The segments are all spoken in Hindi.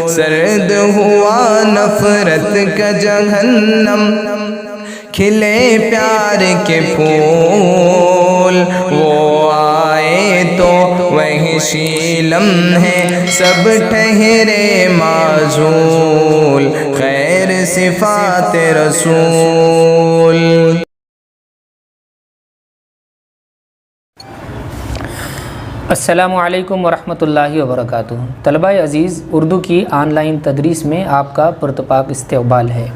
सर्द हुआ नफरत का जहन्नम, खिले प्यार के फूल वो आए तो वही शीलम है, सब ठहरे माजूल खैर सिफात रसूल। अस्सलामु अलैकुम वरहमतुल्लाहि वबरकातुहू। तलबा-ए अज़ीज़, उर्दू की ऑनलाइन तदरीस में आपका पुरतपाक इस्तक़बाल है।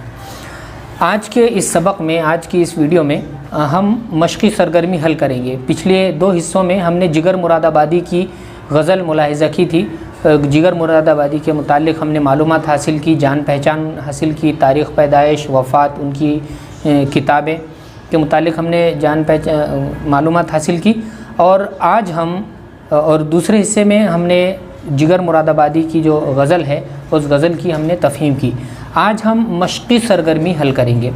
आज के इस सबक में, आज की इस वीडियो में हम मशक़ी सरगर्मी हल करेंगे। पिछले 2 हिस्सों में हमने जिगर मुरादाबादी की गज़ल मुलाहिज़ा की थी। जिगर मुरादाबादी के मुताल्लिक़ हमने मालूमात हासिल की, जान पहचान हासिल की, तारीख़ पैदाइश, वफ़ात, उनकी किताबें के मुताल्लिक़ हमने मालूमात हासिल की। और आज हम दूसरे हिस्से में हमने जिगर मुरादाबादी की जो गज़ल है उस गज़ल की हमने तफ़हीम की। आज हम मशक़ी सरगर्मी हल करेंगे।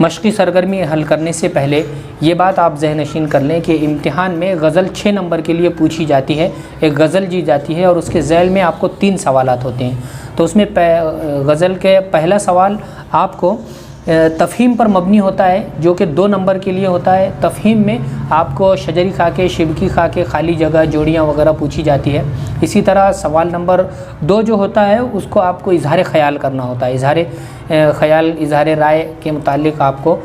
मशक़ी सरगर्मी हल करने से पहले ये बात आप ज़हनशीन कर लें कि इम्तिहान में गज़ल 6 नंबर के लिए पूछी जाती है। एक गज़ल दी जाती है और उसके ज़ैल में आपको 3 सवालात होते हैं। तो उसमें गज़ल के पहला सवाल आपको तफ़हीम पर मबनी होता है, जो कि 2 नंबर के लिए होता है। तफ़हीम में आपको शजरी खाके, शिबकी खाके, खाली जगह, जोड़ियाँ वगैरह पूछी जाती है। इसी तरह सवाल नंबर 2 जो होता है उसको आपको इज़हार ख़याल करना होता है। इज़हार ख़याल, इज़हार राय के मुताल्लिक़ आपको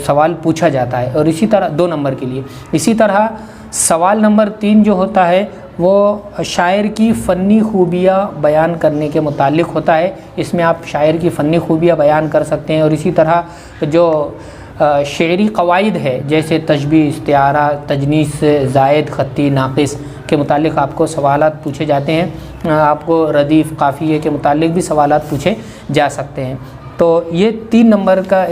सवाल पूछा जाता है, और इसी तरह 2 नंबर के लिए। इसी तरह सवाल नंबर 3 जो होता है वो शायर की फ़नी खूबियाँ बयान करने के मुताल्लिक़ होता है। इसमें आप शायर की फ़नी खूबियाँ बयान कर सकते हैं। और इसी तरह जो शेरी क़वाइद है, जैसे तशबीह, इस्तिआरा, तजनीस, ज़ायद, ख़त्ती, नाक़िस के मुताल्लिक़ आपको सवालात पूछे जाते हैं। आपको रदीफ़, काफ़िये के मुताल्लिक़ भी सवालात पूछे जा सकते हैं। तो ये 3 नंबर का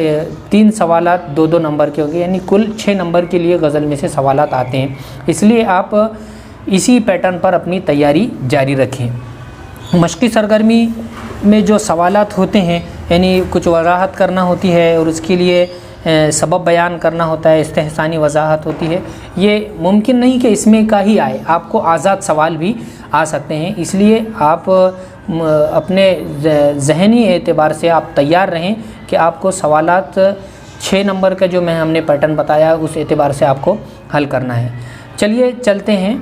3 सवालात 2-2 नंबर के होंगे, यानी कुल 6 नंबर के लिए गज़ल में से सवालात आते हैं। इसलिए आप इसी पैटर्न पर अपनी तैयारी जारी रखें। मशक़ी सरगर्मी में जो सवालात होते हैं, यानी कुछ वज़ाहत करना होती है और उसके लिए सबब बयान करना होता है, इस्तेहसानी वज़ाहत होती है। ये मुमकिन नहीं कि इसमें का ही आए, आपको आज़ाद सवाल भी आ सकते हैं। इसलिए आप अपने ज़हनी एतबार से आप तैयार रहें कि आपको सवालात 6 नंबर का जो हमने पैटर्न बताया उस एतबार से आपको हल करना है। चलिए चलते हैं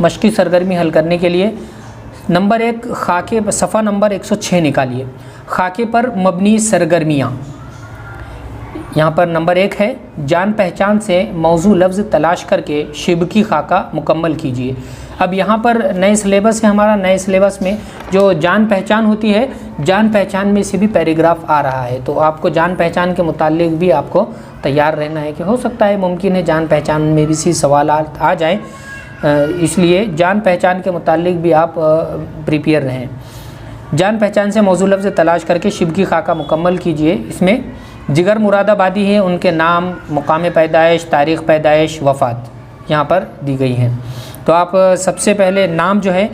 मशक़ी सरगर्मी हल करने के लिए। नंबर 1, खाके, सफ़ा नंबर 106 निकालिए। खाके पर मबनी सरगर्मियाँ। यहाँ पर नंबर 1 है, जान पहचान से मौजू लफ्ज़ तलाश करके शिबकी खाका मुकम्मल कीजिए। अब यहाँ पर नए सिलेबस है हमारा। नए सिलेबस में जो जान पहचान होती है, जान पहचान में से भी पैराग्राफ आ रहा है। तो आपको जान पहचान के मुताल्लिक़ भी आपको तैयार रहना है कि हो सकता है, मुमकिन है जान पहचान में भी सी सवाल आ जाए। इसलिए जान पहचान के मुताल्लिक़ भी आप प्रिपेयर रहें। जान पहचान से मौजू लफ्ज़ तलाश करके शिबकी खाका मुकम्मल कीजिए। इसमें जिगर मुरादाबादी है, उनके नाम, मुकाम पैदाइश, तारीख़ पैदाइश, वफ़ात यहाँ पर दी गई हैं। तो आप सबसे पहले नाम जो है,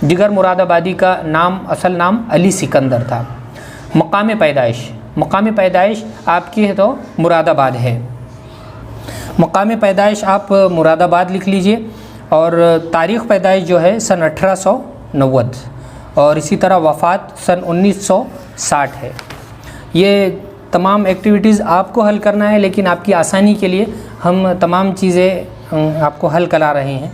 जिगर मुरादाबादी का नाम, असल नाम अली सिकंदर था। मुकाम पैदाइश आपकी है तो मुरादाबाद है। मुकाम पैदाइश आप मुरादाबाद लिख लीजिए। और तारीख़ पैदाइश जो है सन 1890, और इसी तरह वफ़ात सन 1960 है। ये तमाम एक्टिविटीज़ आपको हल करना है, लेकिन आपकी आसानी के लिए हम तमाम चीज़ें आपको हल करा रहे हैं।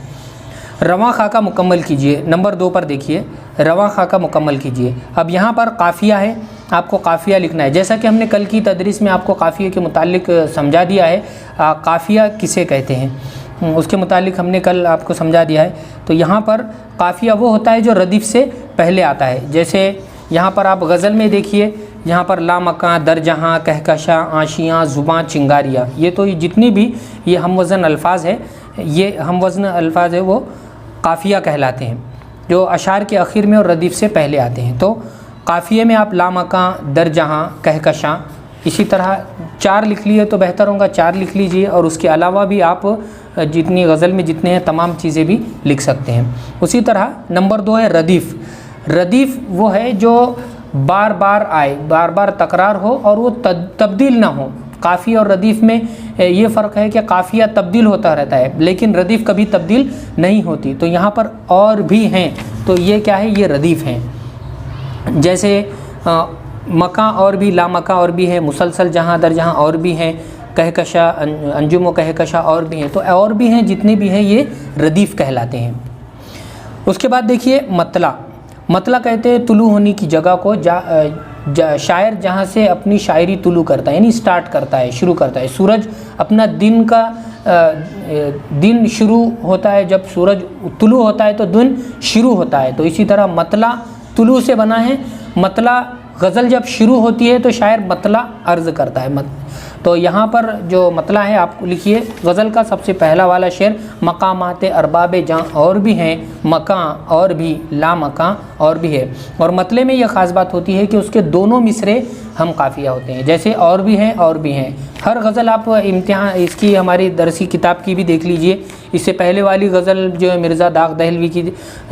रवां खाका मुकम्मल कीजिए। नंबर 2 पर देखिए, रवां खाका मुकम्मल कीजिए। अब यहाँ पर काफ़िया है, आपको काफ़िया लिखना है। जैसा कि हमने कल की तदरीस में आपको काफ़िया के मुताल्लिक़ समझा दिया है, काफ़िया किसे कहते हैं उसके मुताल्लिक़ हमने कल आपको समझा दिया है। तो यहाँ पर काफ़िया वो होता है जो रदीफ़ से पहले आता है। जैसे यहाँ पर आप गज़ल में देखिए, यहाँ पर लामकां, दरजहाँ, कहकशा, आशियाँ, ज़ुबां, चिंगारियाँ, ये तो जितनी भी ये हम वज़न अल्फाज है, ये हम वज़न अल्फाज है वो काफ़िया कहलाते हैं, जो अशार के आखिर में और रदीफ़ से पहले आते हैं। तो काफ़िये में आप लामकां, दरजहाँ, कहकशा, इसी तरह 4 लिख लिए तो बेहतर होगा, 4 लिख लीजिए। और उसके अलावा भी आप जितनी गज़ल में जितने हैं तमाम चीज़ें भी लिख सकते हैं। उसी तरह नंबर 2 है रदीफ़। रदीफ़ वो है जो बार बार आए, बार बार तकरार हो और वो तब्दील ना हो। काफ़ी और रदीफ़ में ये फ़र्क है कि काफ़िया तब्दील होता रहता है लेकिन रदीफ़ कभी तब्दील नहीं होती। तो यहाँ पर और भी हैं, तो ये क्या है, ये रदीफ़ हैं। जैसे मका और भी, लामका और भी है, मुसलसल जहाँ दर जहाँ और भी हैं, कहकशा, अंजुम व कहकशा और भी हैं। तो और भी हैं, जितने भी हैं ये रदीफ़ कहलाते हैं। उसके बाद देखिए मतला। मतला कहते हैं तुलू होने की जगह को, शायर जहाँ से अपनी शायरी तुलू करता है, यानी स्टार्ट करता है, शुरू करता है। सूरज अपना दिन का दिन शुरू होता है, जब सूरज तुलू होता है तो दिन शुरू होता है। तो इसी तरह मतला तुलू से बना है। मतला गज़ल जब शुरू होती है तो शायर मतला अर्ज़ करता है। तो यहाँ पर जो मतला है आप लिखिए, गज़ल का सबसे पहला वाला शेर, मकामात अरबाब जां और भी हैं, मका और भी, ला मका और भी है। और मतले में यह ख़ास बात होती है कि उसके दोनों मिसरे हम काफ़िया होते हैं। जैसे और भी हैं और भी हैं, हर गज़ल आप इम्तिहान इसकी हमारी दरसी किताब की भी देख लीजिए। इससे पहले वाली गज़ल जो है मिर्ज़ा दाग दहलवी की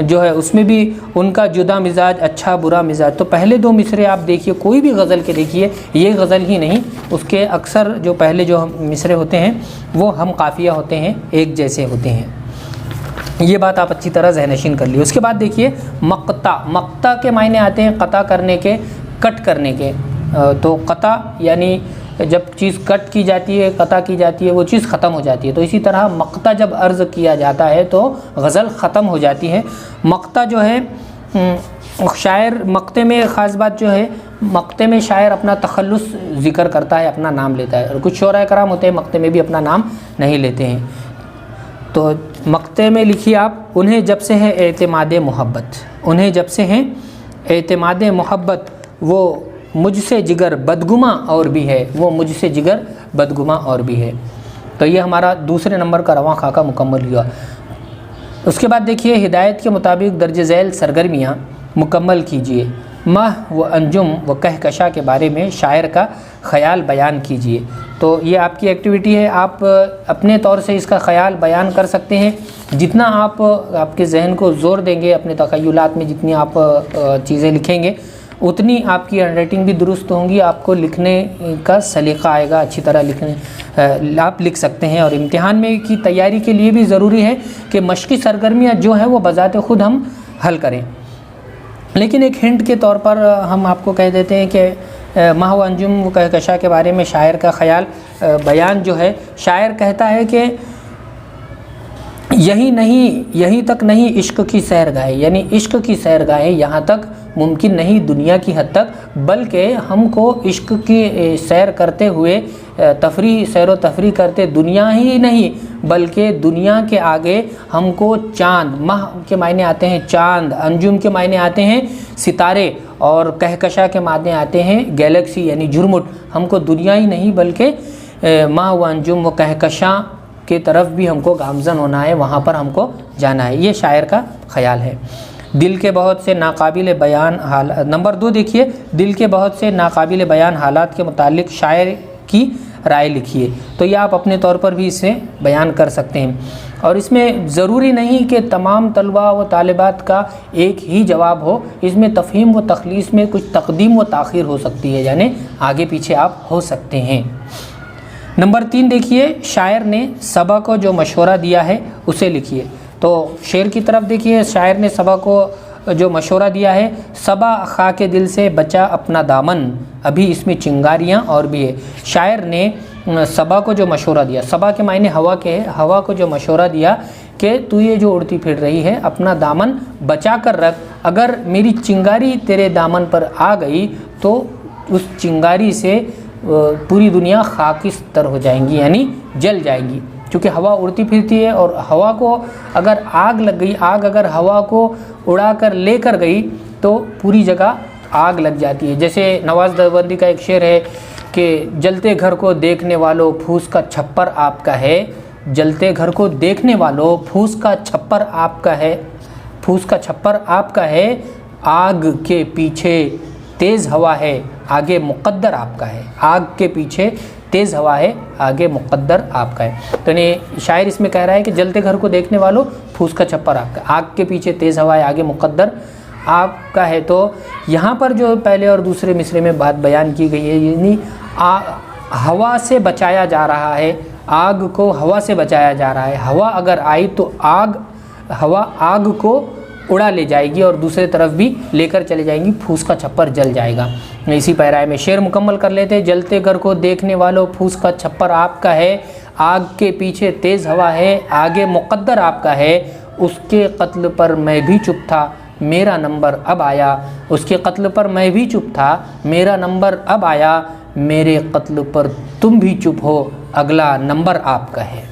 जो है, उसमें भी उनका जुदा मिजाज, अच्छा बुरा मिजाज। तो पहले दो मिसरे आप देखिए, कोई भी गज़ल के देखिए, ये गज़ल ही नहीं, उसके अक्सर जो पहले जो मिसरे होते हैं वो हम काफ़िया होते हैं, एक जैसे होते हैं। ये बात आप अच्छी तरह ज़हनशीन कर लिए। उसके बाद देखिए मक्ता। मक्ता के मायने आते हैं कता करने के, कट करने के। तो कता यानी जब चीज़ कट की जाती है, कता की जाती है, वो चीज़ ख़त्म हो जाती है। तो इसी तरह मक्ता जब अर्ज़ किया जाता है तो गज़ल ख़त्म हो जाती है। मक्ता जो है, शायर मक्ते में ख़ास बात जो है, मक्ते में शायर अपना तखल्लुस ज़िक्र करता है, अपना नाम लेता है। और कुछ शोरा कराम होते हैं मक्ते में भी अपना नाम नहीं लेते हैं। तो मक्ते में लिखिए आप, उन्हें जब से है एतमाद मोहब्बत, उन्हें जब से है एतमाद मोहब्बत, वो मुझसे जिगर बदगुमा और भी है, वो मुझसे जिगर बदगुमा और भी है। तो ये हमारा दूसरे नंबर का रवां खाका मुकम्मल हुआ। उसके बाद देखिए, हिदायत के मुताबिक दर्ज झैल सरगर्मियाँ मुकम्मल कीजिए। मह व अंजुम व कहकशा के बारे में शायर का ख़याल बयान कीजिए। तो ये आपकी एक्टिविटी है, आप अपने तौर से इसका ख़याल बयान कर सकते हैं। जितना आप आपके जहन को ज़ोर देंगे, अपने तख़य्युलात में जितनी आप चीज़ें लिखेंगे, उतनी आपकी हैंडराइटिंग भी दुरुस्त होंगी, आपको लिखने का सलीक़ा आएगा, अच्छी तरह लिखने आप लिख सकते हैं। और इम्तिहान में की तैयारी के लिए भी ज़रूरी है कि मश्क़ी सरगर्मियाँ जो है वो बज़ाते ख़ुद हम हल करें। लेकिन एक हिंट के तौर पर हम आपको कह देते हैं कि माह व अंजुम व कहकशा के बारे में शायर का ख़याल बयान जो है, शायर कहता है कि यहीं तक नहीं इश्क की सैर गाहे, यानी इश्क की सैर गाहे यहाँ तक मुमकिन नहीं दुनिया की हद तक, बल्कि हमको इश्क की सैर करते हुए सैर व तफरी करते दुनिया ही नहीं बल्कि दुनिया के आगे हमको चाँद, माह के मायने आते हैं चाँद, अंजुम के मायने आते हैं सितारे, और कहकशा के मायने आते हैं गैलेक्सी यानी झुरमुट। हमको दुनिया ही नहीं बल्कि माह व अंजुम व कहकशा के तरफ भी हमको गामज़न होना है, वहाँ पर हमको जाना है। ये शायर का ख़याल है। दिल के बहुत से नाकाबिल बयान हालात, नंबर 2 देखिए, दिल के बहुत से नाकाबिल बयान हालात के मुतालिक शायर की राय लिखिए। तो ये आप अपने तौर पर भी इसे बयान कर सकते हैं। और इसमें ज़रूरी नहीं कि तमाम तलबा व तालिबात का एक ही जवाब हो, इसमें तफ़हीम व तख़लीस में कुछ तक़दीम व ताख़ीर हो सकती है, यानी आगे पीछे आप हो सकते हैं। नंबर 3 देखिए, शायर ने सबा को जो मशवरा दिया है उसे लिखिए। तो शेर की तरफ देखिए, शायर ने सबा को जो मशवरा दिया है, सबा खा के दिल से बचा अपना दामन, अभी इसमें चिंगारियाँ और भी है। शायर ने सबा को जो मशवरा दिया, सबा के मायने हवा के है, हवा को जो मशवरा दिया कि तू ये जो उड़ती फिर रही है अपना दामन बचा कर रख, अगर मेरी चिंगारी तेरे दामन पर आ गई तो उस चिंगारी से पूरी दुनिया खाकिस्तर हो जाएंगी, यानी जल जाएंगी। क्योंकि हवा उड़ती फिरती है और हवा को अगर आग लग गई, आग अगर हवा को उड़ा कर ले कर गई तो पूरी जगह आग लग जाती है। जैसे नवाज़ देवबंदी का एक शेर है कि जलते घर को देखने वालों फूस का छप्पर आपका है, जलते घर को देखने वालों फूस का छप्पर आपका है, फूस का छप्पर आपका है, आग के पीछे तेज़ हवा है, आगे मुक़द्दर आपका है। आग के पीछे तेज़ हवा है, आगे मुक़द्दर आपका है। तो यानी शायर इसमें कह रहा है कि जलते घर को देखने वालों फूस का छप्पर आपका, आग के पीछे तेज़ हवा है, आगे मुक़द्दर आपका है। तो यहाँ पर जो पहले और दूसरे मिसरे में बात बयान की गई है, यानी हवा से बचाया जा रहा है, आग को हवा से बचाया जा रहा है। हवा अगर आई तो हवा आग को उड़ा ले जाएगी और दूसरे तरफ भी लेकर चले जाएंगी, फूस का छप्पर जल जाएगा। इसी पैराए में शेर मुकम्मल कर लेते हैं। जलते घर को देखने वालों, फूस का छप्पर आपका है, आग के पीछे तेज़ हवा है, आगे मुक़द्दर आपका है। उसके कत्ल पर मैं भी चुप था, मेरा नंबर अब आया। उसके कत्ल पर मैं भी चुप था, मेरा नंबर अब आया। मेरे कत्ल पर तुम भी चुप हो, अगला नंबर आपका है।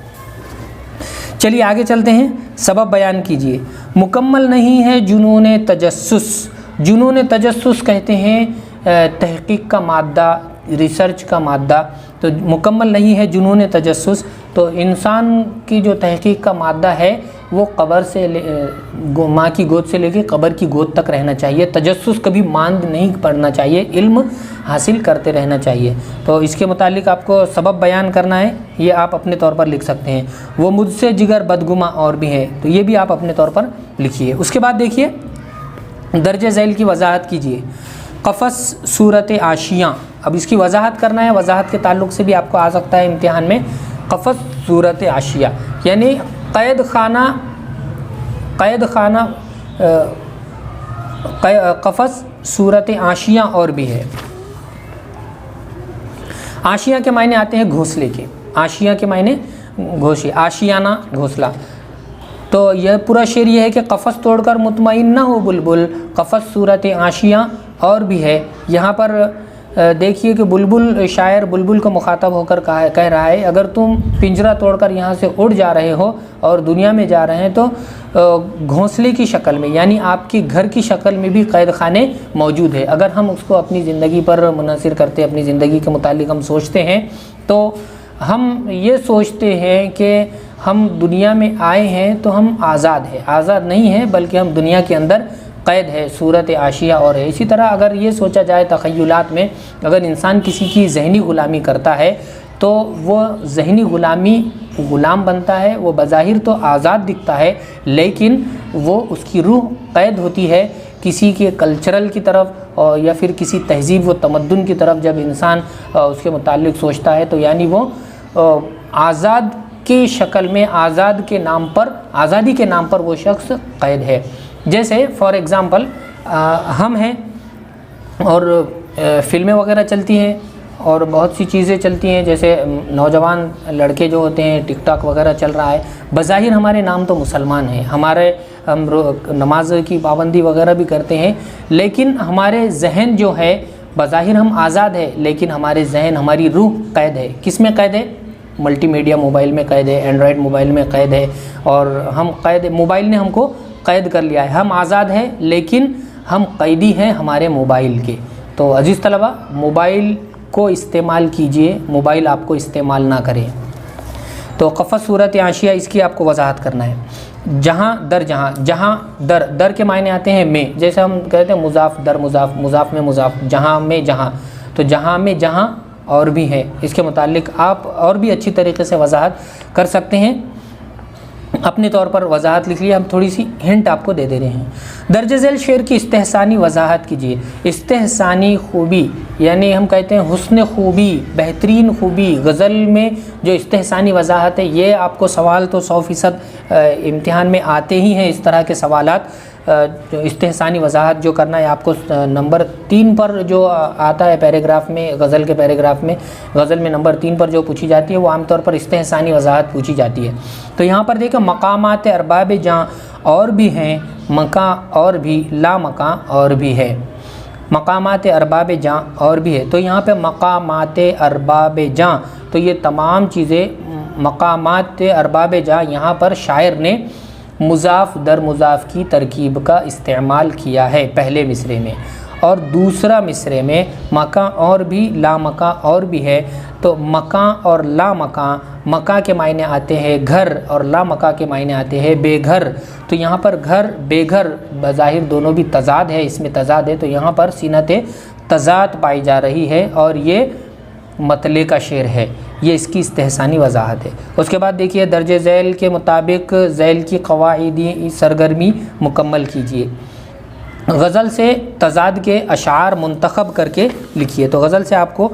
चलिए आगे चलते हैं, सबब बयान कीजिए। मुकम्मल नहीं है जुनून तजस्सुस। जुनून तजस्सुस कहते हैं तहकीक का मादा, रिसर्च का मादा। तो मुकम्मल नहीं है जुनून तजस्सुस, तो इंसान की जो तहकीक का मादा है वो कब्र से माँ की गोद से लेके कब्र की गोद तक रहना चाहिए। तजस्सुस कभी मांद नहीं पड़ना चाहिए, इल्म हासिल करते रहना चाहिए। तो इसके मुतालिक आपको सबब बयान करना है, ये आप अपने तौर पर लिख सकते हैं। वो मुझसे जिगर बदगुमा और भी है, तो ये भी आप अपने तौर पर लिखिए। उसके बाद देखिए दर्जे झैल की वजाहत कीजिए। कफ़स सूरत आशियाँ, अब इसकी वजाहत करना है, वजाहत के ताल्लुक़ से भी आपको आ सकता है इम्तिहान में। कफ़स सूरत आशिया यानी कैद खाना कफ़स सूरत आशियाँ और भी है। आशिया के मायने आते हैं घोंसले के, आशिया के मायने घोंसले, आशियाना घोंसला। तो यह पूरा शेर ये है कि कफ़स तोड़कर मुतमईन ना हो बुलबुल, कफ़स सूरत आशियाँ और भी है। यहाँ पर देखिए कि बुलबुल, शायर बुलबुल को मुखातब होकर कह रहा है, अगर तुम पिंजरा तोड़कर यहाँ से उड़ जा रहे हो और दुनिया में जा रहे हैं तो घोंसले की शक्ल में, यानी आपकी घर की शक्ल में भी कैद खाने मौजूद है। अगर हम उसको अपनी ज़िंदगी पर मुनहसर करते, अपनी ज़िंदगी के मुतालिक हम सोचते हैं, तो हम ये सोचते हैं कि हम दुनिया में आए हैं तो हम आज़ाद हैं। आज़ाद नहीं हैं, बल्कि हम दुनिया के अंदर कैद है, सूरत आशिया और है। इसी तरह अगर ये सोचा जाए तख़य्युलात में, अगर इंसान किसी की ज़हनी ग़ुलामी करता है तो वो ज़हनी ग़ुलाम बनता है। वो बज़ाहिर तो आज़ाद दिखता है, लेकिन वो उसकी रूह कैद होती है किसी के कल्चरल की तरफ और या फिर किसी तहज़ीब व तमद्दुन की तरफ। जब इंसान उसके मुताल्लिक़ सोचता है तो यानी वो आज़ाद की शक्ल में, आज़ादी के नाम पर वो शख्स कैद है। जैसे फॉर एग्ज़ाम्पल हम हैं और फ़िल्में वगैरह चलती हैं और बहुत सी चीज़ें चलती हैं, जैसे नौजवान लड़के जो होते हैं, टिकटॉक वगैरह चल रहा है। बज़ाहिर हमारे नाम तो मुसलमान हैं, हम नमाज की पाबंदी वगैरह भी करते हैं, लेकिन हमारे जहन जो है, बज़ाहिर हम आज़ाद है, लेकिन हमारे जहन, हमारी रूह कैद है। किस में कैद है? मल्टीमीडिया मोबाइल में कैद है, एंड्रॉयड मोबाइल में कैद है, और हम कैद, मोबाइल ने हमको कैद कर लिया है। हम आज़ाद हैं, लेकिन हम कैदी हैं हमारे मोबाइल के। तो अजीज़ तलबा, मोबाइल को इस्तेमाल कीजिए, मोबाइल आपको इस्तेमाल ना करें। तो कफ़स सूरत आशिया, इसकी आपको वजाहत करना है। जहाँ दर के मायने आते हैं में, जैसे हम कहते हैं मुज़ाफ़ दर मुज़ाफ़, मुज़ाफ़ में मुज़ाफ़, जहाँ में जहाँ, तो जहाँ में जहाँ और भी है। इसके मुतालिक आप और भी अच्छी तरीके से वजाहत कर सकते हैं। अपने तौर पर वजाहत लिख लिया, हम थोड़ी सी हिंट आपको दे रहे हैं। दर्ज झैल शेर की इस्तेहसानी वजाहत कीजिए। इस्तेहसानी खूबी यानी हम कहते हैं हुस्न खूबी, बेहतरीन खूबी। गज़ल में जो इस्तेहसानी वजाहत है, ये आपको सवाल तो 100% इम्तिहान में आते ही हैं इस तरह के सवालात। जो इस्तेहसानी वजाहत जो करना है आपको, नंबर 3 पर जो आता है पैराग्राफ में, गज़ल के पैराग्राफ में, गज़ल में नंबर 3 पर जो पूछी जाती है वो आमतौर पर इस्तेहसानी वजाहत पूछी जाती है। तो यहाँ पर देखो, मकामात अरबाब जहाँ और भी हैं, मका और भी, ला मका और भी है, मकामात अरबाब जहाँ और भी है। तो यहाँ पे मकामात अरबाब जहाँ, तो ये तमाम चीज़ें मकामात अरबाब जहाँ, यहाँ पर शायर ने मुज़ाफ़ दर मुज़ाफ़ की तरकीब का इस्तेमाल किया है पहले मिसरे में, और दूसरा मिसरे में मका और भी, ला मका और भी है। तो मका और ला मका, मका के मायने आते हैं घर और ला मका के मायने आते हैं बेघर। तो यहाँ पर घर बेघर बज़ाहिर दोनों भी तज़ाद है, इसमें तज़ाद है, तो यहाँ पर सीनत तज़ाद पाई जा रही है और ये मतले का शेर है। ये इसकी इस्तेहसानी वजाहत है। उसके बाद देखिए, दर्जे झैल के मुताबिक झैल की क़वाइदी सरगर्मी मुकम्मल कीजिए। गज़ल से तज़ाद के अशार मुंतखब करके लिखिए। तो गज़ल से आपको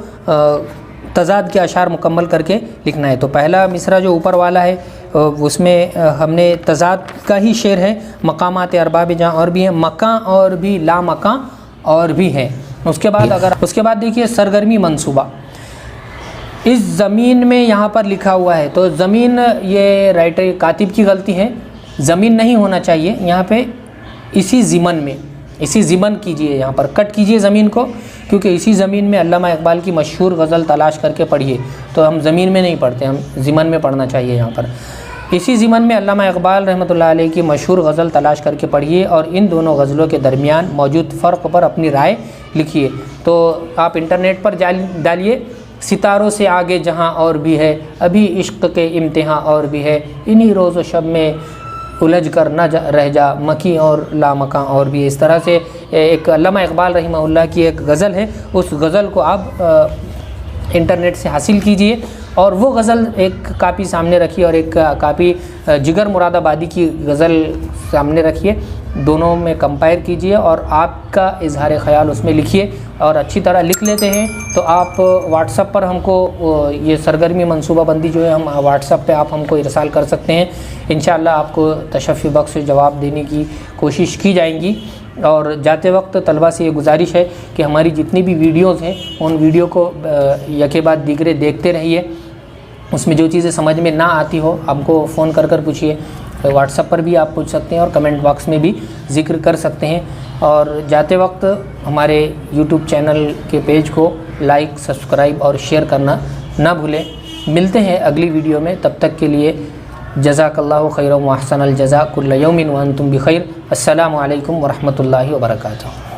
तज़ाद के अशार मुकम्मल करके लिखना है। तो पहला मिसरा जो ऊपर वाला है उसमें हमने तज़ाद का ही शेर है, मकामात अरबाब जहाँ और भी है, मकां और भी, ला मकां और भी है। उसके बाद देखिए सरगर्मी मंसूबा, इस ज़मीन में यहाँ पर लिखा हुआ है, तो ज़मीन ये राइटर कातिब की गलती है, ज़मीन नहीं होना चाहिए यहाँ पे, इसी ज़िमन में, इसी ज़िमन कीजिए, यहाँ पर कट कीजिए ज़मीन को, क्योंकि इसी ज़मीन में अल्लामा इकबाल की मशहूर गज़ल तलाश करके पढ़िए। तो हम ज़मीन में नहीं पढ़ते, हम ज़िमन में पढ़ना चाहिए। यहाँ पर इसी ज़िमन में अल्लामा इकबाल रहमतुल्लाह अलैह की मशहूर गज़ल तलाश करके पढ़िए और इन दोनों गज़लों के दरमियान मौजूद फ़र्क पर अपनी राय लिखिए। तो आप इंटरनेट पर डालिए, सितारों से आगे जहाँ और भी है, अभी इश्क के इम्तिहान और भी है, इन्हीं रोज़ व शब में उलझ कर न रह जा, मकी और लामकां और भी। इस तरह से एक अल्लामा इकबाल रहमहुल्लाह की एक गज़ल है, उस गज़ल को आप इंटरनेट से हासिल कीजिए और वो गज़ल एक कापी सामने रखिए और एक कापी जिगर मुरादाबादी की गज़ल सामने रखिए, दोनों में कंपेयर कीजिए और आपका इजहार ख़याल उसमें लिखिए और अच्छी तरह लिख लेते हैं तो आप व्हाट्सएप पर हमको ये सरगर्मी मनसूबाबंदी जो है हम व्हाट्सएप पे आप हमको इरसाल कर सकते हैं। इंशाअल्लाह आपको तशफ़ी बख्श जवाब देने की कोशिश की जाएंगी। और जाते वक्त तलबा से ये गुजारिश है कि हमारी जितनी भी वीडियोज़ हैं उन वीडियो को यके बाद दीगरे देखते रहिए, उसमें जो चीज़ें समझ में ना आती हो हमको फ़ोन कर पूछिए, व्हाट्सएप पर भी आप पूछ सकते हैं और कमेंट बॉक्स में भी ज़िक्र कर सकते हैं। और जाते वक्त हमारे यूट्यूब चैनल के पेज को लाइक, सब्सक्राइब और शेयर करना ना भूलें। मिलते हैं अगली वीडियो में, तब तक के लिए जज़ाकल्लाहु खैरन व अहसनल जज़ा कुल्ल यौमिन व अंतुम बिखैर। अस्सलामु अलैकुम व रहमतुल्लाहि व बरकातुहू।